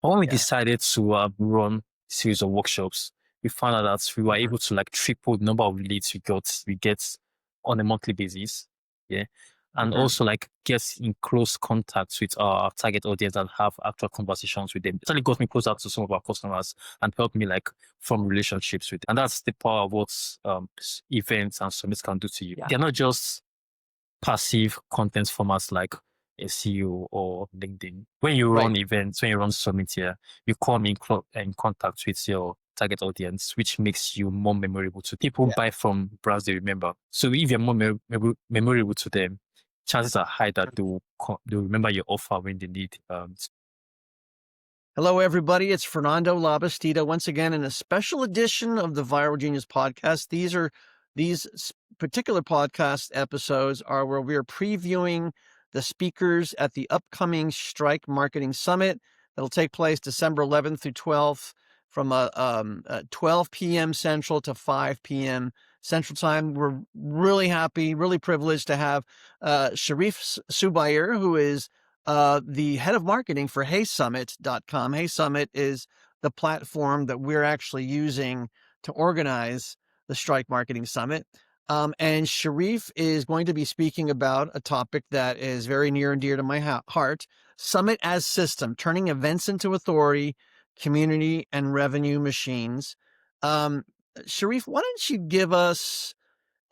But when we Yeah. decided to run a series of workshops, we found out that we were Mhm. able to like triple the number of leads we get on a monthly basis. Yeah. And Mhm. also like get in close contact with our target audience and have actual conversations with them. It really got me closer to some of our customers and helped me like form relationships with them. And that's the power of what events and summits can do to you. Yeah. They're not just passive content formats like SEO or LinkedIn. When you Right. run events, when you run summits here, you come in contact with your target audience, which makes you more memorable to people Yeah. buy from brands they remember. So if you're more memorable to them, chances are high that they'll remember your offer when they need. Hello, everybody. It's Fernando Labastida once again in a special edition of the Viral Genius podcast. These particular podcast episodes are where we are previewing the speakers at the upcoming Strike Marketing Summit that'll take place December 11th through 12th from 12 p.m. Central to 5 p.m. Central Time. We're really happy, really privileged to have Sharif Subair, who is the head of marketing for HeySummit.com. HeySummit is the platform that we're actually using to organize the Strike Marketing Summit. And Sharif is going to be speaking about a topic that is very near and dear to my heart, Summit as System, turning events into authority, community, and revenue machines. Sharif, why don't you give us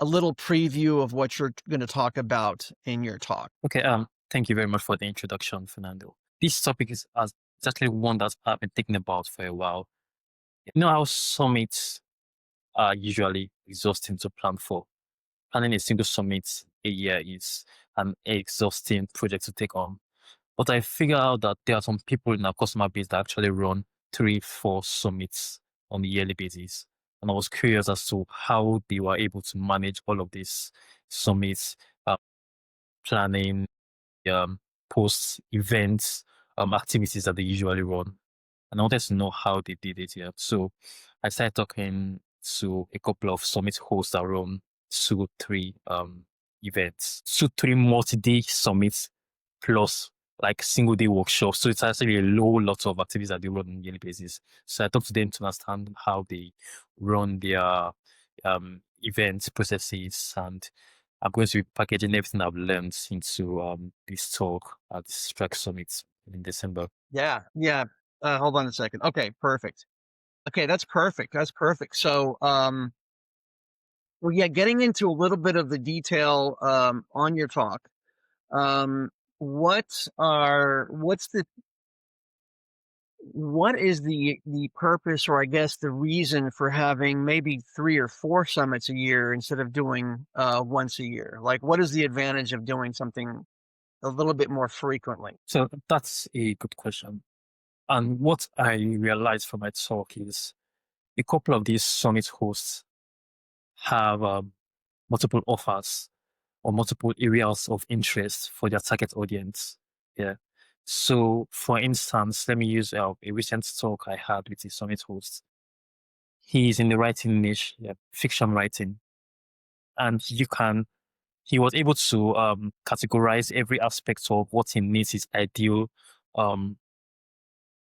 a little preview of what you're going to talk about in your talk? Okay. Thank you very much for the introduction, Fernando. This topic is exactly one that I've been thinking about for a while. You know how summits are usually exhausting to plan for. Planning a single summit a year is an exhausting project to take on. But I figure out that there are some people in our customer base that actually run 3, 4 summits on a yearly basis. And I was curious as to how they were able to manage all of these summits, uh, planning, post events, activities that they usually run. And I wanted to know how they did it here. So I started talking to a couple of summit hosts that run 2, 3 events, 2, 3 multi-day summits plus like single day workshops. So it's actually a low lot of activities that they run on a yearly basis. So I talked to them to understand how they run their event processes, and I'm going to be packaging everything I've learned into this talk at the Strike Summit in December. Yeah, yeah. Hold on a second. Okay, perfect. Okay, that's perfect. That's perfect. So, well, yeah, getting into a little bit of the detail on your talk. Um, what's the what is the purpose, or I guess the reason for having maybe 3 or 4 summits a year instead of doing once a year? Like, what is the advantage of doing something a little bit more frequently? So that's a good question. And what I realized from my talk is a couple of these summit hosts have multiple offers or multiple areas of interest for their target audience. Yeah. So, for instance, let me use a recent talk I had with a summit host. He's in the writing niche, yeah, fiction writing, and he was able to categorize every aspect of what he needs his ideal um,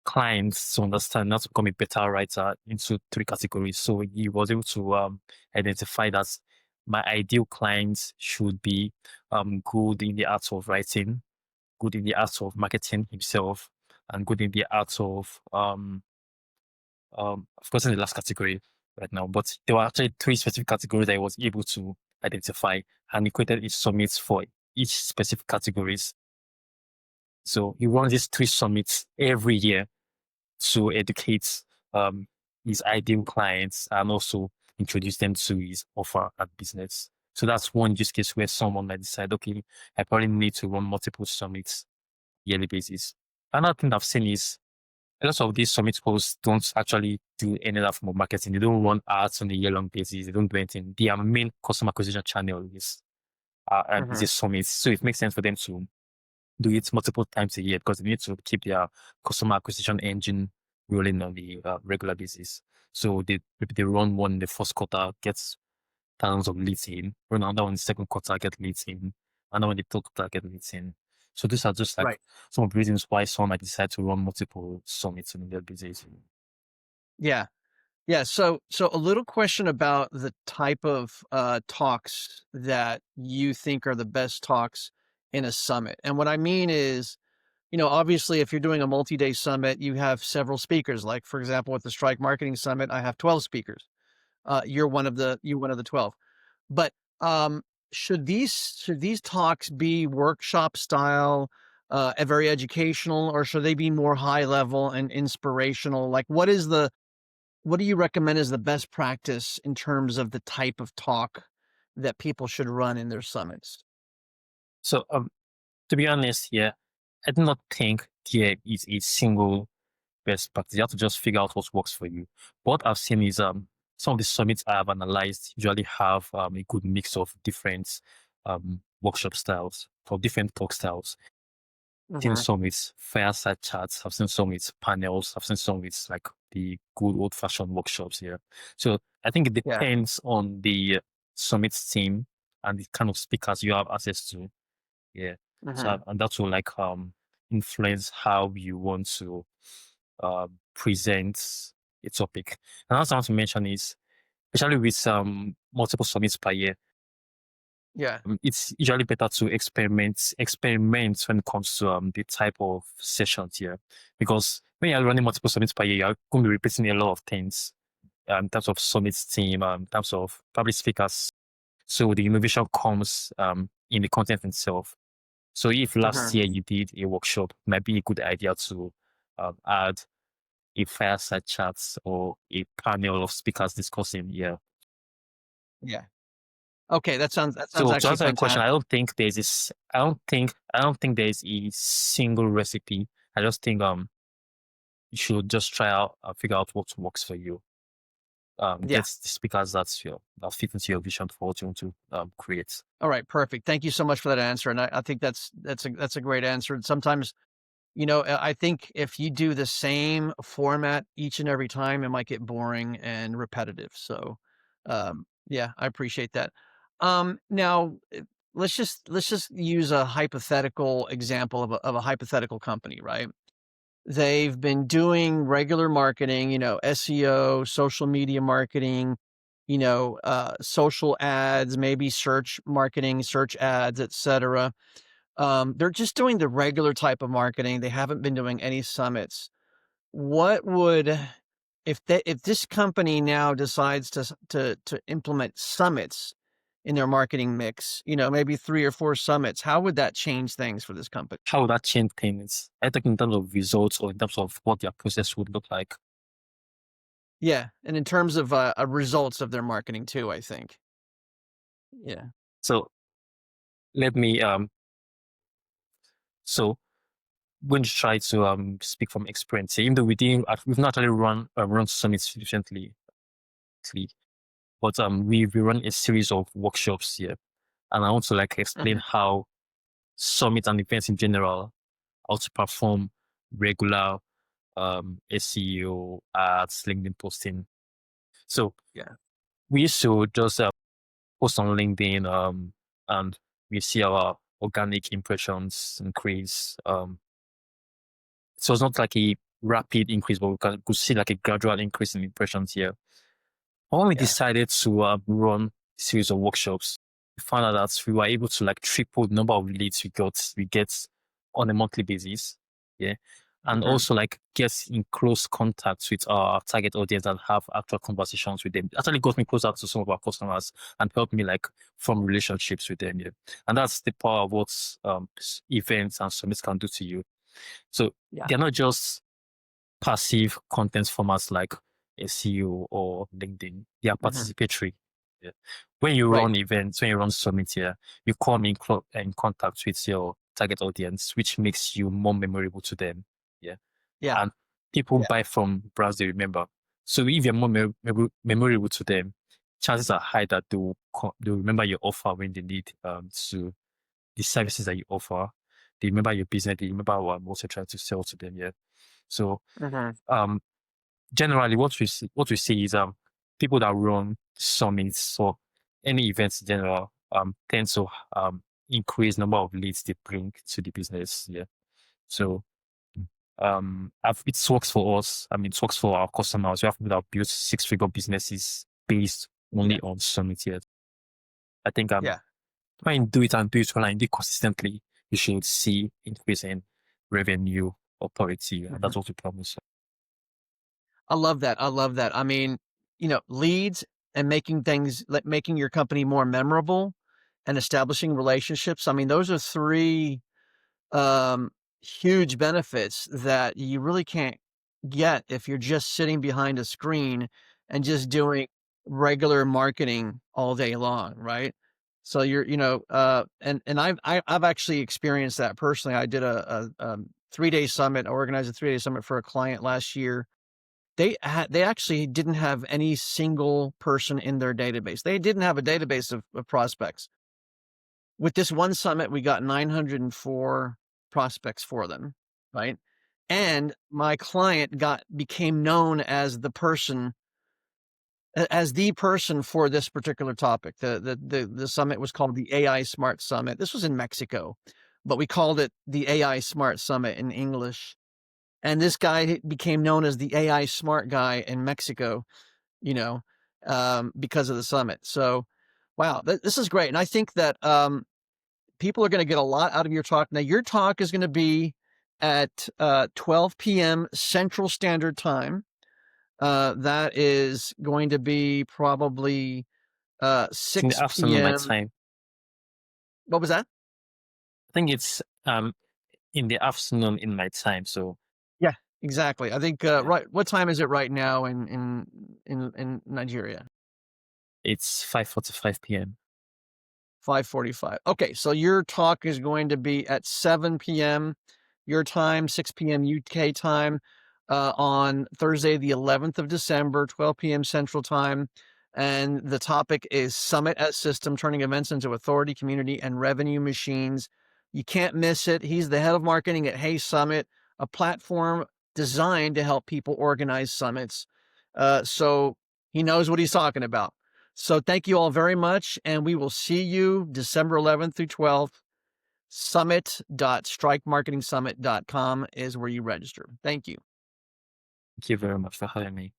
clients to understand how to become a better writer into 3 categories. So he was able to identify that my ideal clients should be good in the art of writing, good in the art of marketing himself, and good in the art of course in the last category right now. But there were actually 3 specific categories that I was able to identify, and he created each summit for each specific categories. So he runs these 3 summits every year to educate um, his ideal clients and also introduce them to his offer and business. So that's one use case where someone might decide, okay, I probably need to run multiple summits yearly basis. Another thing I've seen is a lot of these summit hosts don't actually do any other form of marketing. They don't run ads on a year-long basis. They don't do anything. Their main customer acquisition channel is a Hmm. summit. So it makes sense for them to do it multiple times a year because they need to keep their customer acquisition engine rolling on the regular basis. So they run one in the first quarter, gets thousands of leads in, run another one in the second quarter, get leads in, another one in the third quarter, get leads in. So these are just like Right. some of the reasons why someone might decide to run multiple summits on their business. Yeah. Yeah. So a little question about the type of talks that you think are the best talks in a summit. And what I mean is, obviously, if you're doing a multi-day summit, you have several speakers. Like, for example, with the Strike Marketing Summit, I have 12 speakers. You're one of the 12. But should these talks be workshop style, very educational, or should they be more high level and inspirational? Like, what do you recommend as the best practice in terms of the type of talk that people should run in their summits? So to be honest, yeah, I do not think there is a single best practice. You have to just figure out what works for you. What I've seen is some of the summits I have analyzed usually have a good mix of different workshop styles or different talk styles. I've seen Mhm. some with fireside chats, I've seen some with panels, I've seen some with like the good old fashioned workshops here. So I think it Yeah. depends on the summit team and the kind of speakers you have access to. Yeah. So Mhm. and that will like influence how you want to present a topic. And also I want to mention is especially with multiple summits per year, Yeah. it's usually better to experiment when it comes to the type of sessions here, because when you're running multiple summits per year, you're going to be repeating a lot of things in terms of summits team, in terms of public speakers. So the innovation comes in the content itself. So if last Mhm. year you did a workshop, it might be a good idea to add a fireside chat or a panel of speakers discussing. Yeah. Yeah. Okay, that sounds So to actually answer your question, I fantastic. don't think there's this. I don't think there's a single recipe. I just think you should just try out figure out what works for you. Yeah. Get the speakers that fit into your vision for what you want to create. All right, perfect. Thank you so much for that answer, and I think that's a great answer. And sometimes, I think if you do the same format each and every time, it might get boring and repetitive. So, yeah, I appreciate that. Now, let's just use a hypothetical example of a hypothetical company, right? They've been doing regular marketing, SEO, social media marketing, social ads, maybe search marketing, search ads, etc. They're just doing the regular type of marketing. They haven't been doing any summits. What would if this company now decides to implement summits in their marketing mix, maybe 3 or 4 summits, how would that change things for this company? How would that change things? I think in terms of results or in terms of what their process would look like. Yeah, and in terms of results of their marketing too, I think. Yeah. So let me so going to try to speak from experience. Even though we've not actually run summits recently, but we run a series of workshops here, and I want to like explain Mhm. how summits and events in general how to perform regular SEO ads, LinkedIn posting. So Yeah. we used to just post on LinkedIn and we see our organic impressions increase. So it's not like a rapid increase, but we could see like a gradual increase in impressions here. When we Yeah. decided to run a series of workshops, we found out that we were able to like triple the number of leads we get on a monthly basis. Yeah. And Mhm. also like get in close contact with our target audience and have actual conversations with them. It actually got me closer to some of our customers and helped me like form relationships with them. Yeah. And that's the power of what events and summits can do to you. So Yeah. they're not just passive content formats like SEO or LinkedIn. They are Mhm. participatory. Yeah. When you Right. run events, when you run summits here, you come in contact with your target audience, which makes you more memorable to them. Yeah. Yeah. And people buy from brands they remember. So if you're more memorable to them, chances are high that they'll remember your offer when they need to the services that you offer. They remember your business. They remember what you're trying to sell to them. Yeah. So Mhm. um generally what we see is people that run summits or any events in general tend to increase number of leads they bring to the business. Yeah. So it works for us. I mean, it works for our customers. We have people that build six-figure businesses based Yeah. only on Summit. Yet, I think Yeah. try and do it well and do it consistently. You should see increase in revenue or quality, and Mhm. that's what we promise. I love that. I love that. I mean, leads and making your company more memorable and establishing relationships. I mean, those are three um, huge benefits that you really can't get if you're just sitting behind a screen and just doing regular marketing all day long, right? So and I've actually experienced that personally. I did a 3-day summit, organized a 3-day summit for a client last year. They actually didn't have any single person in their database. They didn't have a database of prospects. With this one summit, we got 904 prospects for them, right? And my client became known as the person for this particular topic. The summit was called the AI Smart Summit. This was in Mexico, but we called it the AI Smart Summit in English. And this guy became known as the AI Smart guy in Mexico, because of the summit. So, wow, this is great. And I think that people are going to get a lot out of your talk. Now, your talk is going to be at 12 p.m. Central Standard Time. That is going to be probably It's in the 6 afternoon my p.m. time. What was that? I think it's in the afternoon in my time. So Yeah, exactly. I think yeah, right. What time is it right now in Nigeria? it's 5:45 p.m. 5:45. Okay, so your talk is going to be at 7 p.m. your time, 6 p.m. UK time, on Thursday, the 11th of December, 12 p.m. Central Time. And the topic is Summit as System, turning events into authority, community, and revenue machines. You can't miss it. He's the head of marketing at Hey Summit, a platform designed to help people organize summits. So he knows what he's talking about. So thank you all very much, and we will see you December 11th through 12th. Summit.strikemarketingsummit.com is where you register. Thank you. Thank you very much for having me.